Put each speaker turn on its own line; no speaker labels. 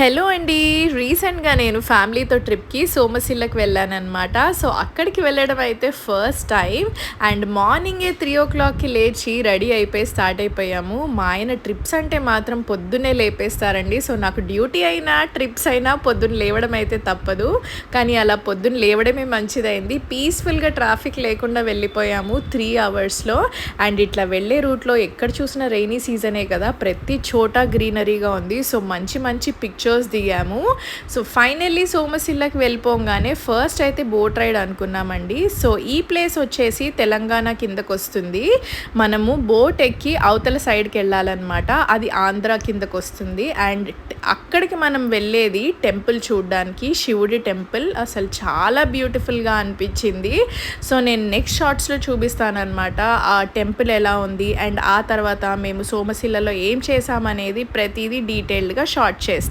Hello అండి. రీసెంట్‌గా నేను ఫ్యామిలీతో ట్రిప్‌కి సోమశిలకు వెళ్ళాననమాట. సో, అక్కడికి వెళ్ళడం అయితే ఫస్ట్ టైం. అండ్ మార్నింగే 3:00కి లేచి రెడీ అయిపోయి స్టార్ట్ అయిపోయాము. మా ఆయన ట్రిప్స్ అంటే మాత్రం పొద్దున్నే లేపేస్తారండి. సో, నాకు డ్యూటీ అయినా, ట్రిప్స్ అయినా పొద్దున్న లేవడం అయితే తప్పదు. కానీ అలా పొద్దున్న లేవడమే మంచిదైంది. పీస్‌ఫుల్‌గా ట్రాఫిక్ లేకుండా వెళ్ళిపోయాము 3 అవర్స్‌లో. అండ్ ఇట్లా వెళ్ళే రూట్‌లో ఎక్కడ చూసినా రెయినీ సీజనే కదా! ప్రతి చోట గ్రీనరీగా ఉంది. సో, మంచి మంచి పిక్చర్స్ దిగాము. సో, ఫైనల్లీ సోమశిలకి వెళ్ళిపోగానే ఫస్ట్ అయితే బోట్ రైడ్ అనుకున్నామండి. సో, ఈ ప్లేస్ వచ్చేసి తెలంగాణ కిందకొస్తుంది. మనము బోట్ ఎక్కి అవతల సైడ్కి వెళ్ళాలన్నమాట. అది ఆంధ్ర కిందకొస్తుంది. అండ్ అక్కడికి మనం వెళ్ళేది టెంపుల్ చూడడానికి, శివుడి టెంపుల్. అసలు చాలా బ్యూటిఫుల్గా అనిపించింది. సో, నేను నెక్స్ట్ షార్ట్స్లో చూపిస్తానన్నమాట ఆ టెంపుల్ ఎలా ఉంది అండ్ ఆ తర్వాత మేము సోమశిలలో ఏం చేసామనేది ప్రతిదీ డీటెయిల్డ్గా షార్ట్ చేస్తాను.